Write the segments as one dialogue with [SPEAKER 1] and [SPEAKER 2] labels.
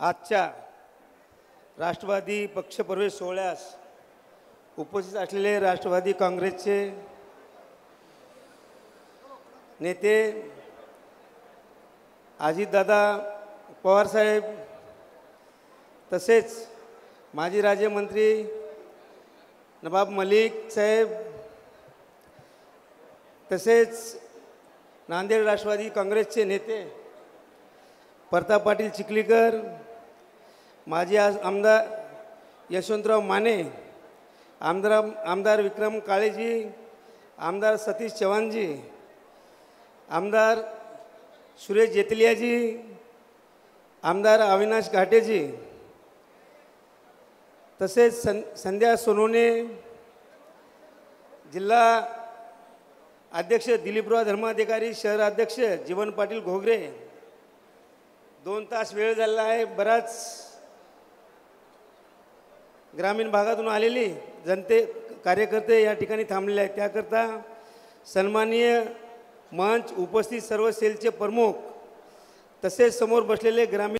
[SPEAKER 1] आजच्या राष्ट्रवादी पक्षप्रवेश सोहळ्यास उपस्थित असलेले राष्ट्रवादी काँग्रेसचे नेते अजितदादा पवार साहेब, तसेच माजी राज्यमंत्री नवाब मलिक साहेब, तसेच नांदेड राष्ट्रवादी काँग्रेसचे नेते प्रताप पाटील चिखलीकर, माजी आमदार यशवंतराव माने, आमदार विक्रम काळेजी, आमदार सतीश चव्हाणजी, आमदार सुरेश जेतलियाजी, आमदार अविनाश घाटेजी, तसेच संध्या सोनवणे, जिल्हा अध्यक्ष दिलीपराव धर्माधिकारी, शहर अध्यक्ष जीवन पाटील घोगरे। 2 तास वेळ झाला आहे। बराच ग्रामीण भागातून आलेली कार्यकर्ते या ठिकाणी थांबलेले आहेत। त्याकरता सन्माननीय मंच उपस्थित सर्व सेलचे प्रमुख, तसेच समोर बसलेले ग्रामीण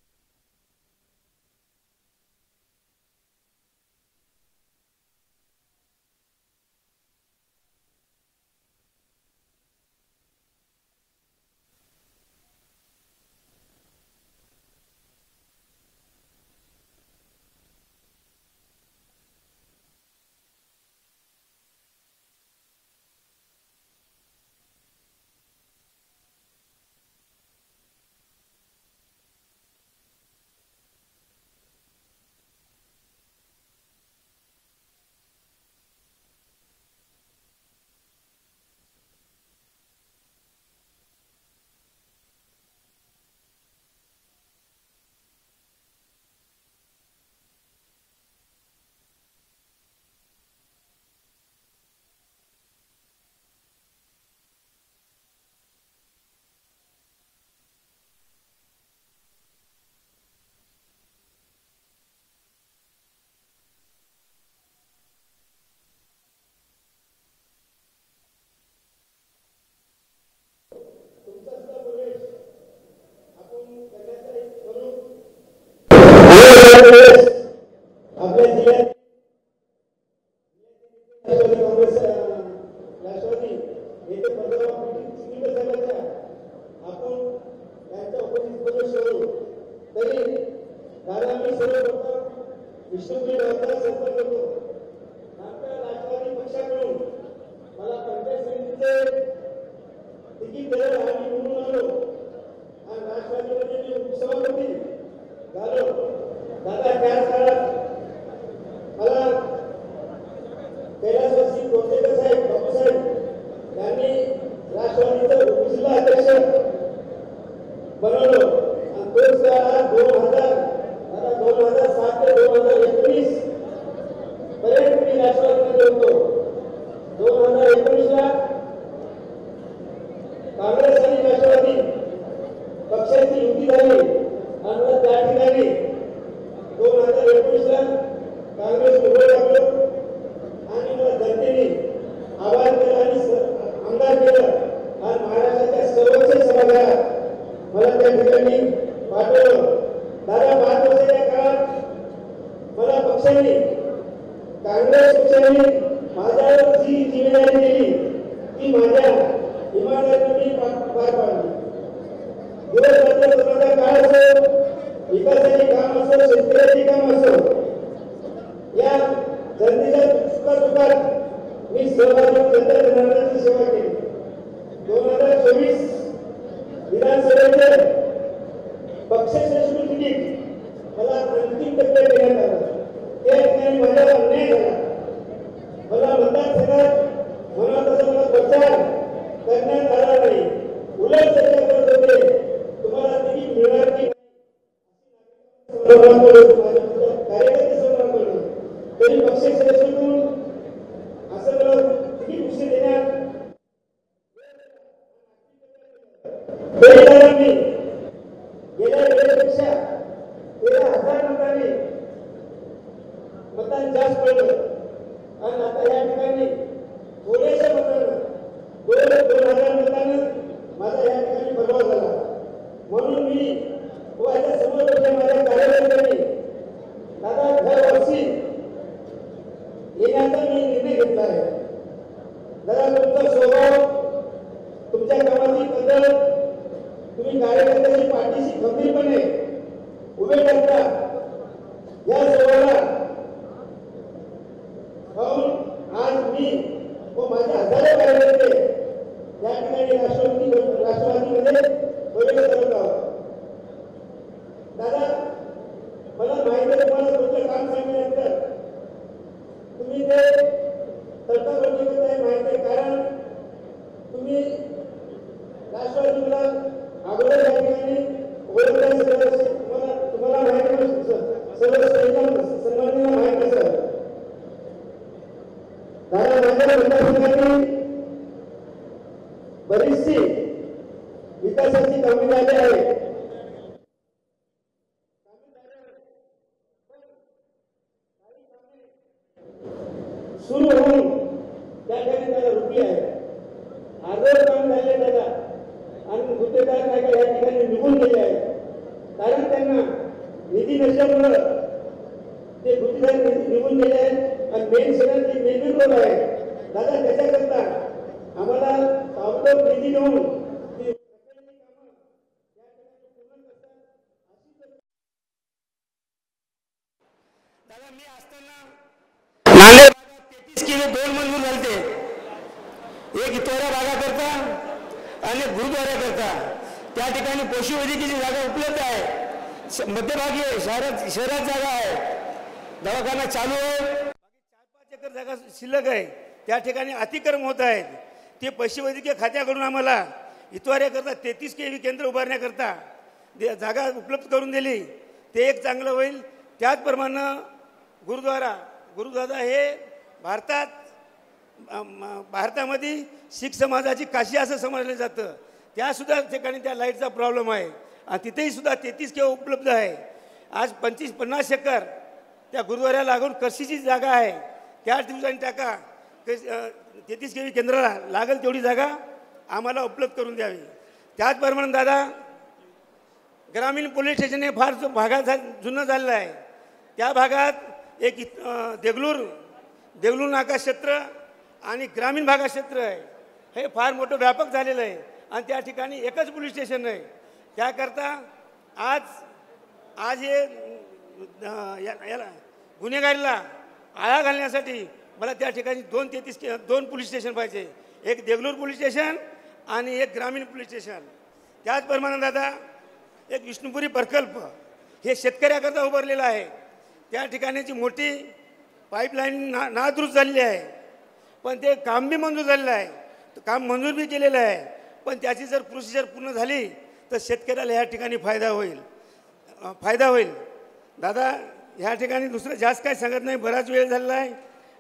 [SPEAKER 2] म्हणून मी माझ्या समोर माझ्या कार्यालयात
[SPEAKER 1] उभे करता या सवाला आज मी व माझे हजारो कार्यकर्ते या ठिकाणी राष्ट्रवादीमध्ये प्रवेश करत आहोत. दादा मला माहिती आहे तुम्हाला तुमचं काम सांगितल्यानंतर तुम्ही ते तडकाफडकी करताय माहिती आहे, कारण तुम्ही राष्ट्रवादीला अगोदर या ठिकाणी तुम्हाला माहिती सर्व सन्माननीय माहिती सर. दादा माझ्या मतदारसंघातील बरीचशी विकासाची कामे झाली आहे. सुरू होऊन त्या ठिकाणी त्याला रुपये आहे. अर्धवट काम झाले दादा आणि गुत्तेदार नाही का या ठिकाणी निघून गेले आहेत. कारण त्यांना निधी नसल्यामुळं ते गुत्तेदार निघून गेले आहेत आणि मेन सेनाची मेन रोड आहे दादा. त्याच्याकरता आम्हाला ताबडतोब निधी देऊन दादा मी असताना नांदेड 33 किलो 2 मंजूर झाले. एक इतोरा भागा करता आणि गुरुद्वारा करता त्या ठिकाणी पशुवैद्यकीची जागा उपलब्ध आहे. मध्यभागी आहे, शहरात जागा आहे, दवाखाना चालू आहे. 4-5 एकर जागा शिल्लक आहे. त्या ठिकाणी अतिक्रम होत आहेत. ते पशुवैद्यकीय खात्याकडून आम्हाला इतवाऱ्याकरता 33 केवी केंद्र उभारण्याकरता जागा उपलब्ध करून दिली. ते एक चांगलं होईल. त्याचप्रमाणे गुरुद्वारा हे भारतामध्ये शीख समाजाची काशी असं समजलं जातं. त्यासुद्धा ठिकाणी त्या लाईटचा प्रॉब्लेम आहे आणि तिथेही सुद्धा 33 केव्हा उपलब्ध आहे. आज 25-50 एकर त्या गुरुद्वाऱ्याला लागून करशीची जागा आहे. त्या ठिकाणी टाका 33 केवी केंद्राला लागेल तेवढी जागा आम्हाला उपलब्ध करून द्यावी. त्याचप्रमाणे दादा ग्रामीण पोलीस स्टेशन हे फार भागात जुनं झालेलं आहे. त्या भागात एक देगलूर नाका क्षेत्र आणि ग्रामीण भागात क्षेत्र आहे. हे फार मोठं व्यापक झालेलं आहे आणि त्या ठिकाणी एकच पोलीस स्टेशन आहे. त्याकरता आज हे याला गुन्हेगारीला आळा घालण्यासाठी मला त्या ठिकाणी 2 पोलीस स्टेशन पाहिजे. एक देगलूर पोलीस स्टेशन आणि एक ग्रामीण पोलीस स्टेशन. त्याचप्रमाणे दादा एक विष्णुपुरी प्रकल्प हे शेतकऱ्याकरता उभारलेला आहे. त्या ठिकाणीची मोठी पाईपलाईन नादुरुस्त झालेली आहे, पण ते काम बी मंजूर झालेलं आहे. काम मंजूर बी केलेलं आहे, पण त्याची जर प्रोसिजर पूर्ण झाली तर शेतकऱ्याला ह्या ठिकाणी फायदा होईल. दादा ह्या ठिकाणी दुसरं जास्त काय सांगत नाही. बराच वेळ झालेला आहे.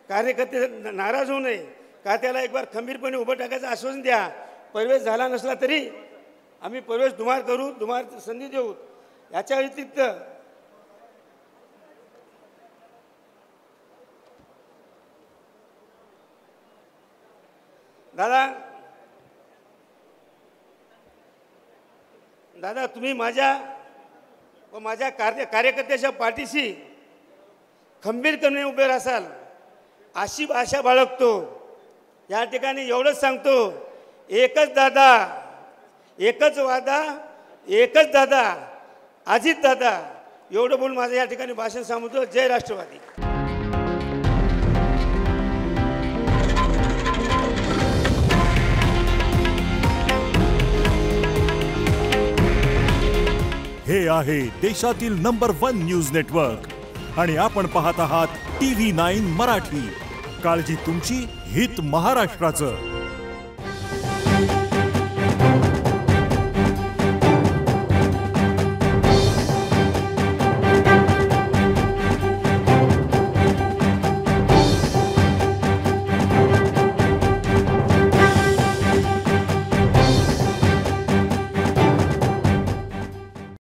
[SPEAKER 1] कार्यकर्ते नाराज होऊ नये का त्याला एक बार खंबीरपणे उभं टाकायचं आश्वासन द्या. प्रवेश झाला नसला तरी आम्ही प्रवेश दुमार संधी देऊ. याच्या व्यतिरिक्त दादा तुम्ही माझ्या व माझ्या कार्यकर्त्याच्या पाठीशी खंबीरपणे उभे राहाल अशी आशा बाळगतो. या ठिकाणी एवढंच सांगतो, एकच दादा, एकच वादा, एकच दादा, अजित दादा. एवढं बोलून माझं या ठिकाणी भाषण सांगतो. जय राष्ट्रवादी.
[SPEAKER 2] हे आहे देशातील नंबर 1 न्यूज नेटवर्क आणि आपण पाहत आहात TV9 मराठी. काळजी तुमची, हित महाराष्ट्राचं.